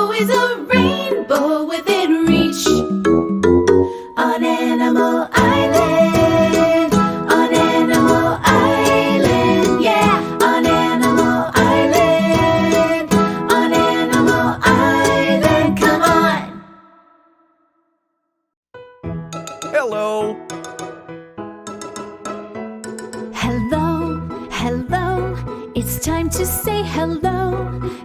always a rainbow within reach. On Animal Island, on Animal Island, yeah, on Animal Island, on Animal Island, come on. Hello. Hello, hello, it's time to say hello.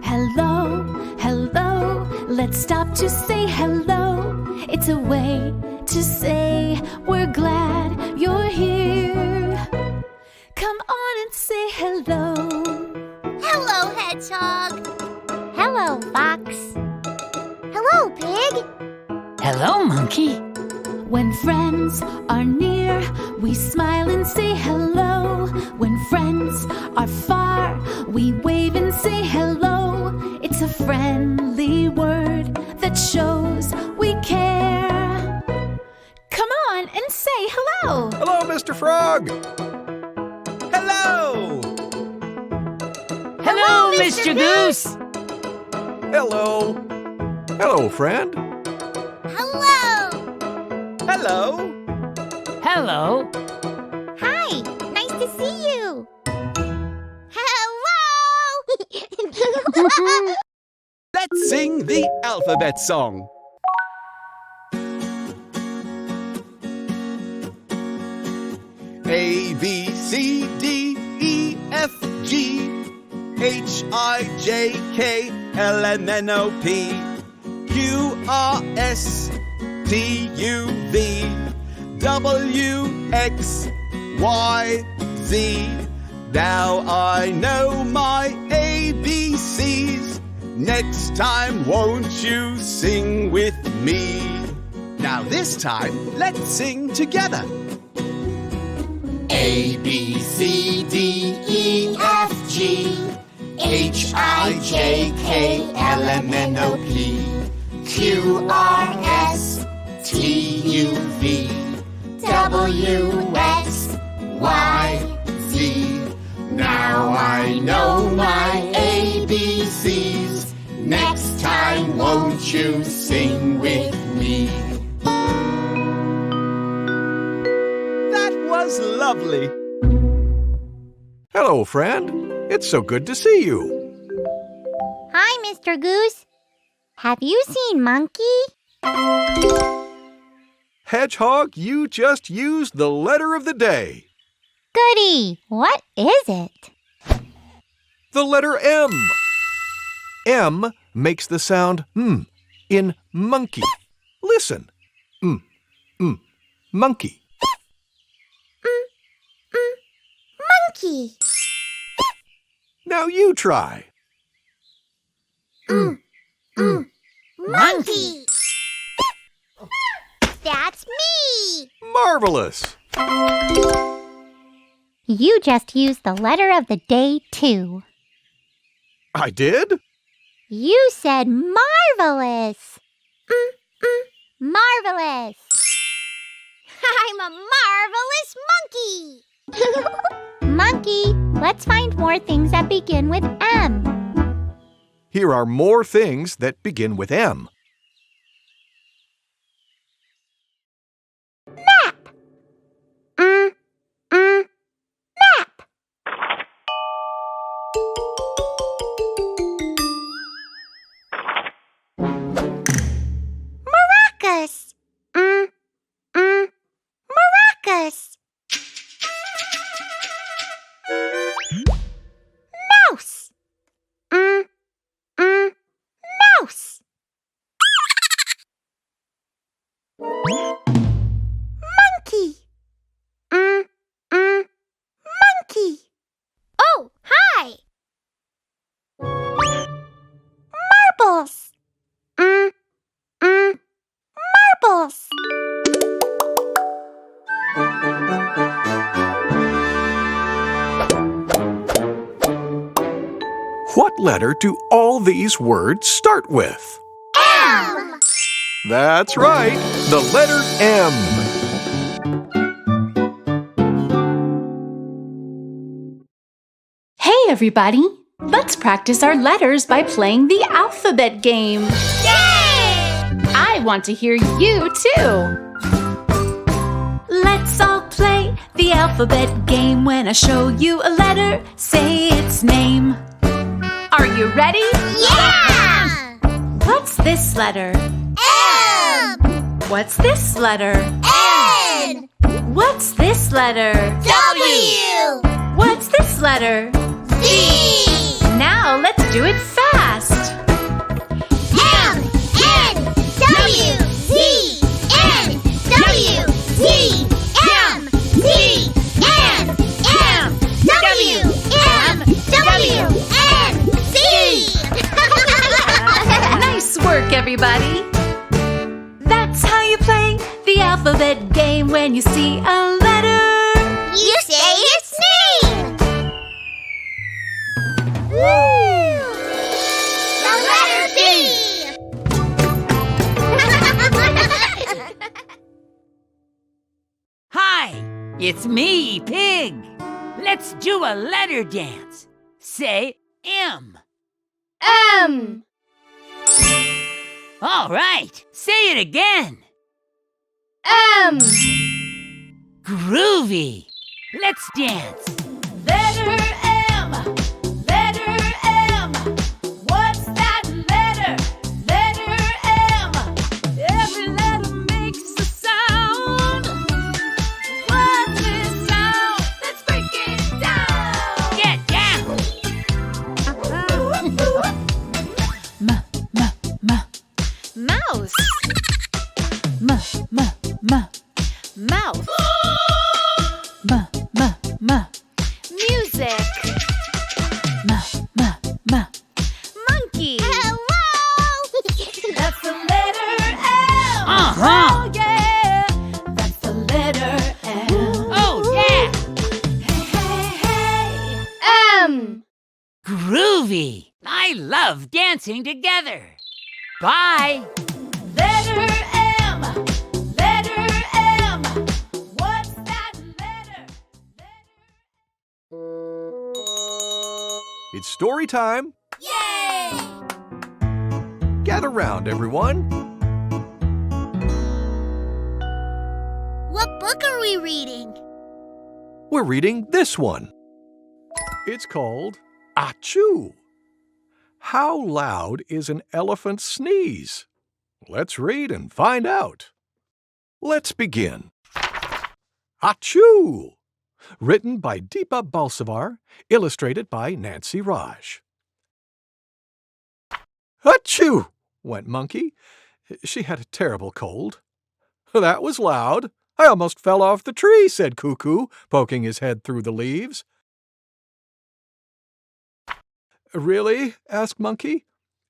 Hello, hello, let's stop to say hello. It's a way to say we're glad you're here. Come on and say hello. Hello, Hedgehog. Hello, Fox. Hello, Pig. Hello, Monkey. When friends are near, we smile and say hello. When friends are far, we wave and say hello. It's a friendly word that shows we care. Come on and say hello. Hello, Mr. Frog. Hello. Hello, Mr. Goose. Hello. Hello, friend. Hello. Hello. Hello. Hi, nice to see you. Hello. Let's sing the alphabet song. A, B, C, D, E, F, G, H, I, J, K, L, M, N, O, P, Q, R, S, T, U, V, W, X, Y, Z. Now I know my ABCs. Next time, won't you sing with me? Now this time, let's sing together. A, B, C, D, E, F, G, H, I, J, K, L, M, N, O, P, Q, R, S, T, U, V, W, X, Y, Z. Now I know my ABCs. Next time, won't you sing with me? That was lovely. Hello, friend. It's so good to see you. Hi, Mr. Goose. Have you seen Monkey? Hedgehog, you just used the letter of the day. Goody. What is it? The letter M. M makes the sound M in monkey. Listen. Monkey. Monkey. Now you try. Monkey. That's me. Marvelous. You just used the letter of the day, too. I did? You said marvelous. Marvelous. I'm a marvelous monkey. Monkey, let's find more things that begin with M. Here are more things that begin with M. Map. Map. Maracas. Maracas. Mouse. Mouse. Monkey. Monkey. Oh, hi. Marbles. Marbles. What letter do all these words start with? M. That's right, the letter M. Hey, everybody. Let's practice our letters by playing the alphabet game. I want to hear you too. Let's all play the alphabet game. When I show you a letter, say its name. Are you ready? Yeah! What's this letter? M! What's this letter? N! What's this letter? W! What's this letter? Z! Now let's do it fast. M! N! W! Z! N! W! Z! M! Z! N! M! W! M! W! N! Z! Nice work, everybody. That's how you play the alphabet game. When you see a letter, You say its name! The letter B! Hi, it's me, Pig. Let's do a letter dance. Say M. M! All right, say it again. M! Groovy. Let's dance. letter M, letter M. What's that letter? Letter M. Every letter makes a sound. What's this sound? Let's break it down. Get down. Mouse. Mouth. Music. Monkey. Hello! That's the letter M. Uh-huh. Oh yeah. That's the letter M. Oh, yeah. Hey. M! Groovy. I love dancing together. Bye. Letter M. Letter M. What's that letter? It's story time. Yay! Gather round, everyone. What book are we reading? We're reading this one. It's called Achoo. How loud is an elephant's sneeze? Let's read and find out. Let's begin. Achoo! Written by Deepa Balsavar, illustrated by Nancy Raj. Achoo! Went Monkey. She had a terrible cold. That was loud. I almost fell off the tree, said Cuckoo, poking his head through the leaves. Really? Asked Monkey.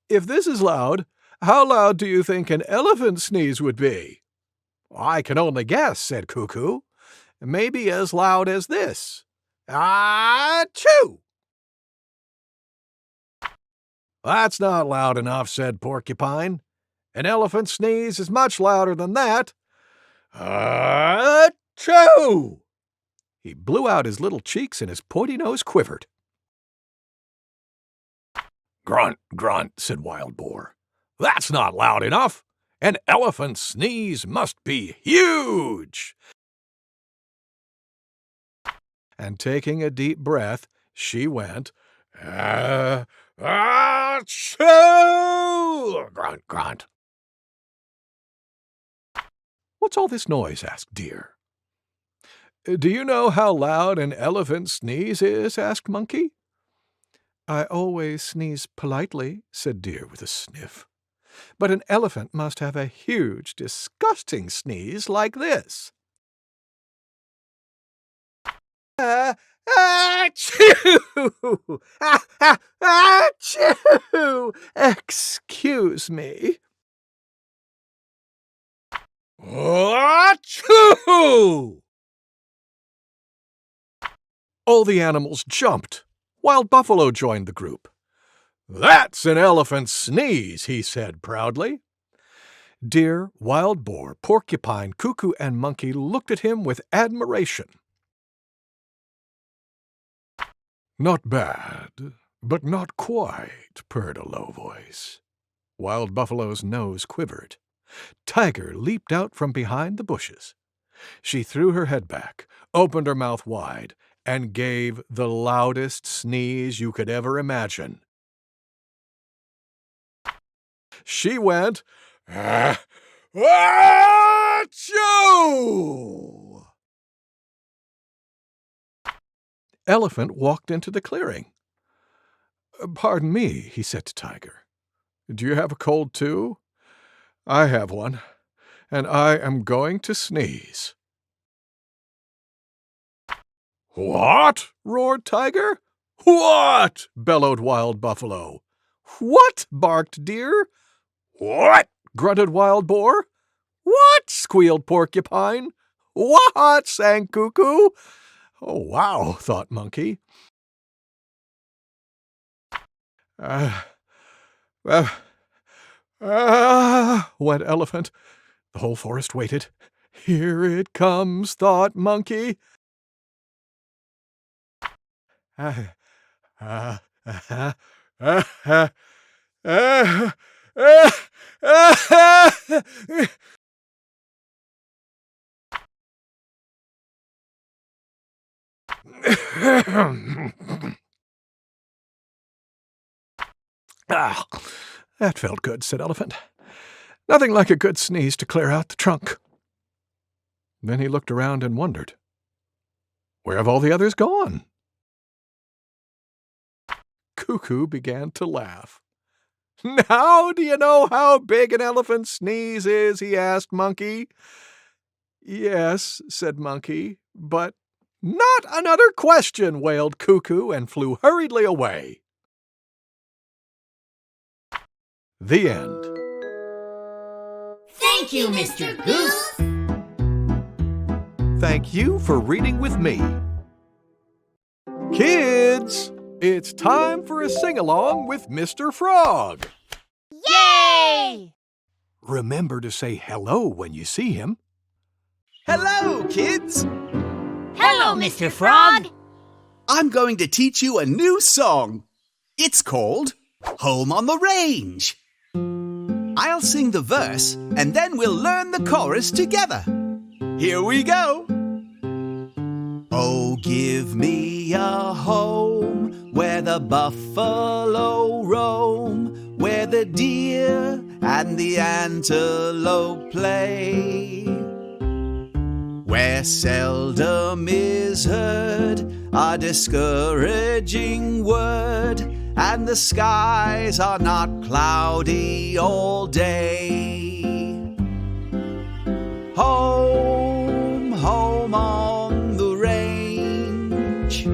If this is loud, how loud do you think an elephant sneeze would be? I can only guess, said Cuckoo. Maybe as loud as this. Achoo! That's not loud enough, said Porcupine. An elephant sneeze is much louder than that. Achoo! He blew out his little cheeks and his pointy nose quivered. Grunt, grunt, said Wild Boar. That's not loud enough. An elephant's sneeze must be huge. And taking a deep breath, she went, achoo! Grunt, grunt. What's all this noise? Asked Deer. Do you know how loud an elephant's sneeze is? Asked Monkey. I always sneeze politely, said Deer with a sniff. But an elephant must have a huge, disgusting sneeze like this. Achoo! Achoo! Excuse me. Achoo! All the animals jumped. Wild Buffalo joined the group. That's an elephant's sneeze, he said proudly. Deer, Wild Boar, Porcupine, Cuckoo, and Monkey looked at him with admiration. Not bad, But not quite, purred a low voice. Wild Buffalo's nose quivered. Tiger leaped out from behind the bushes. She threw her head back, opened her mouth wide, and gave the loudest sneeze you could ever imagine. She went, Achoo! Elephant walked into the clearing. Pardon me, he said to Tiger. Do you have a cold too? I have one, and I am going to sneeze. What? Roared Tiger. What? Bellowed Wild Buffalo. What? Barked Deer. What? Grunted Wild Boar. What? Squealed Porcupine. What? Sang Cuckoo. Oh, wow, thought Monkey. Went Elephant. The whole forest waited. Here it comes, thought Monkey. That felt good, said Elephant. Nothing like a good sneeze to clear out the trunk. Then he looked around and wondered, where have all the others gone? Cuckoo began to laugh. Now do you know how big an elephant's sneeze is? He asked Monkey. Yes, said Monkey, but not another question, wailed Cuckoo and flew hurriedly away. The end. Thank you, Mr. Goose. Thank you for reading with me. Kids, it's time for a sing-along with Mr. Frog. Yay! Remember to say hello when you see him. Hello, kids! Hello, Mr. Frog. I'm going to teach you a new song. It's called Home on the Range. I'll sing the verse, and then we'll learn the chorus together. Here we go. Oh, give me a home where the buffalo roam, where the deer and the antelope play, where seldom is heard a discouraging word, and the skies are not cloudy all day. Home, home on the range,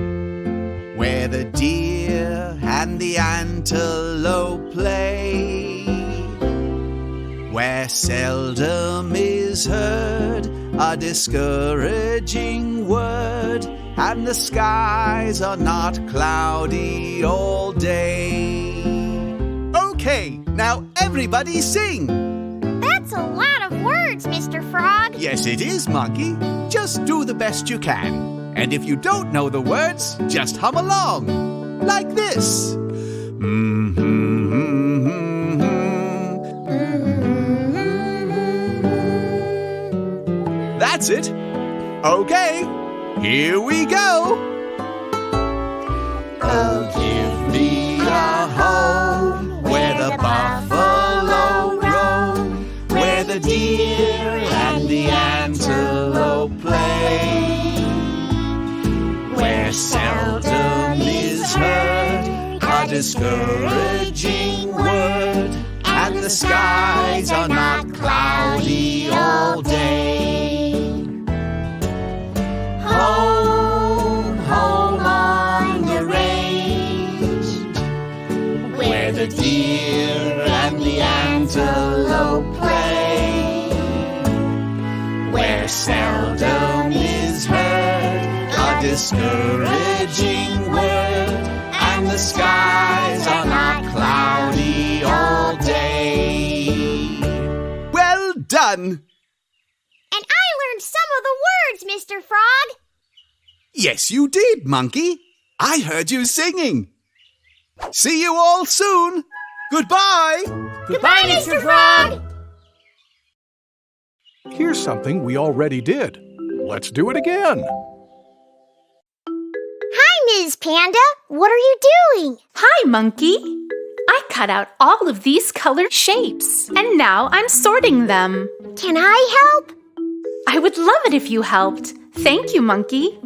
where the deer and the antelope play, where seldom is heard a discouraging word, and the skies are not cloudy all day. Okay, now everybody sing. That's a lot of words, Mr. Frog. Yes, it is, Monkey. Just do the best you can. And if you don't know the words, just hum along. Like this. That's it. Okay, here we go. Oh, give me a home where the buffalo roam, where the deer and the antelope play, where seldom is heard a discouraging word, and the skies are not cloudy all day. Home, home on the range, where the deer and the antelope play, where seldom is heard a discouraging word, and the skies are not cloudy all day. Well done! And I learned some of the words, Mr. Frog. Yes, you did, Monkey. I heard you singing. See you all soon. Goodbye. Goodbye, Mr. Frog! Here's something we already did. Let's do it again. Hi, Ms. Panda. What are you doing? Hi, Monkey. I cut out all of these colored shapes, and now I'm sorting them. Can I help? I would love it if you helped. Thank you, Monkey.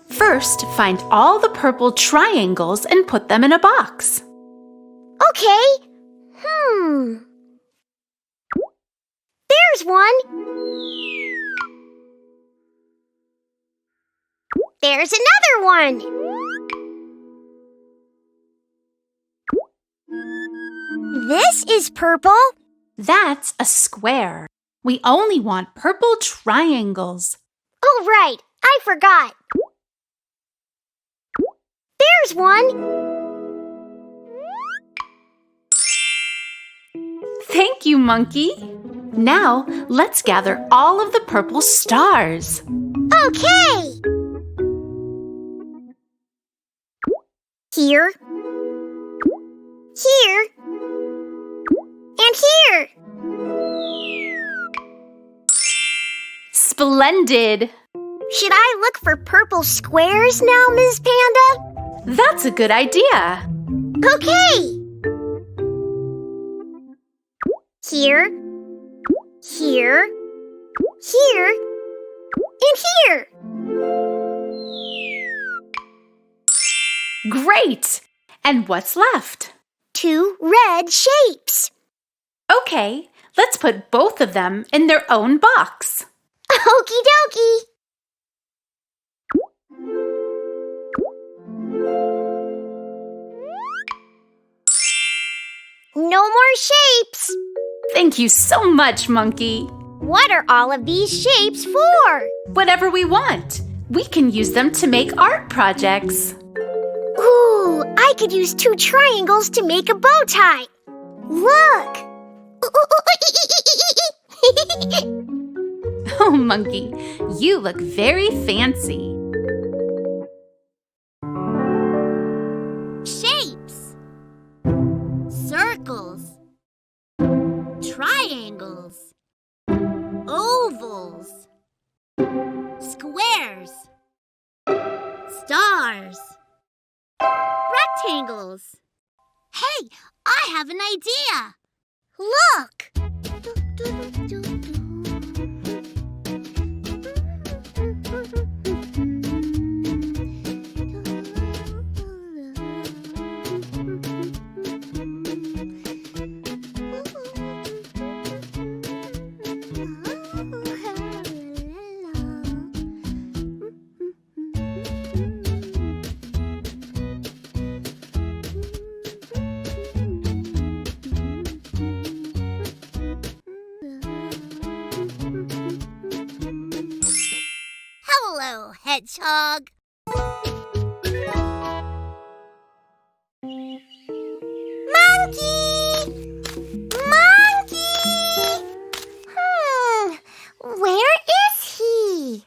First, find all the purple triangles and put them in a box. Okay. There's one. There's another one. This is purple. That's a square. We only want purple triangles. Oh, right. I forgot. There's one. Thank you, Monkey. Now, let's gather all of the purple stars. Okay. Here. Here. And here. Splendid! Should I look for purple squares now, Ms. Panda? That's a good idea. Okay. Here. Here. Here. And here. Great! And what's left? 2 red shapes. Okay, let's put both of them in their own box. Okie dokie. No more shapes. Thank you so much, Monkey. What are all of these shapes for? Whatever we want. We can use them to make art projects. Ooh, I could use 2 triangles to make a bow tie. Look. Oh, Monkey, you look very fancy. Shapes. Circles. Triangles. Ovals. Squares. Stars. Rectangles. Hey, I have an idea. Look. Hello, hedgehog. Monkey! Monkey! Where is he?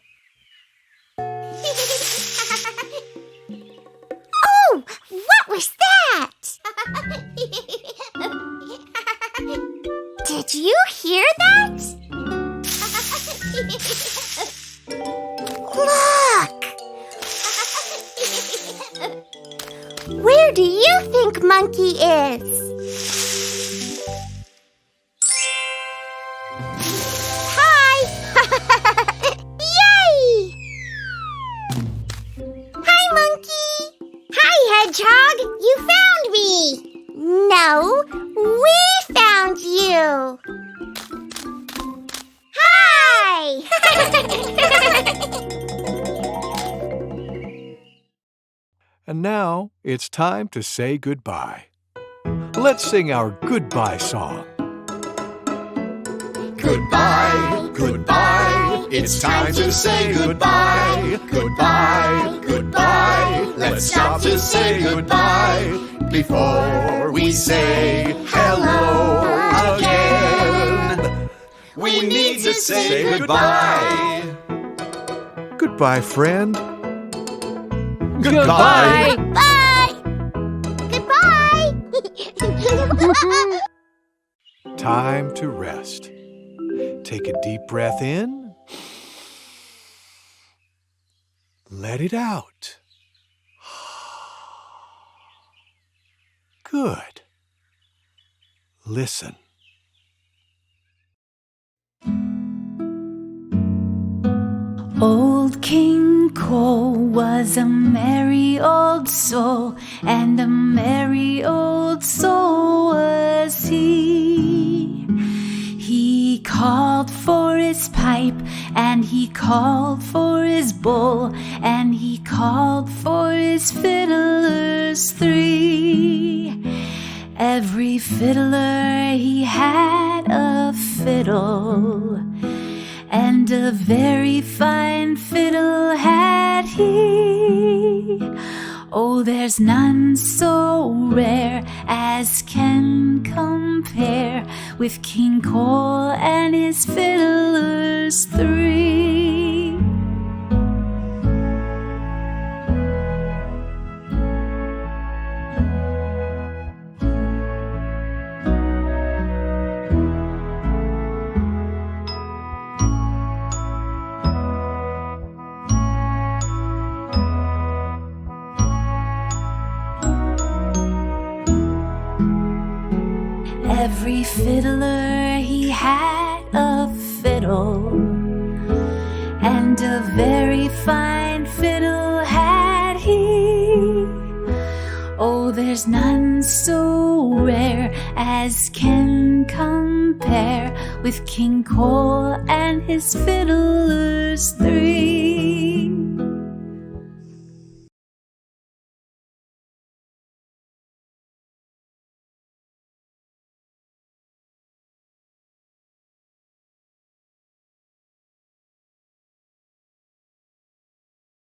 Oh, what was that? Did you hear that? Look! Where do you think Monkey is? Hi! Yay! Hi, Monkey! Hi, Hedgehog! You found me! No, we found you! Hi! And now it's time to say goodbye. Let's sing our goodbye song. Goodbye, goodbye, it's time to say goodbye. Goodbye, goodbye, let's stop to say goodbye before we say hello again. We need to say goodbye. Goodbye, friend. Goodbye. Bye! Goodbye! Time to rest. Take a deep breath in. Let it out. Good. Listen. Old King Cole was a merry old soul, and a merry old soul was he. He called for his pipe, and he called for his bowl, and he called for his fiddlers three. Every fiddler he had a fiddle, and a very fine fiddle had he. Oh, there's none so rare as can compare with King Cole and his fiddlers three. Every fiddler he had a fiddle, and a very fine fiddle had he. Oh, there's none so rare as can compare with King Cole and his fiddlers three.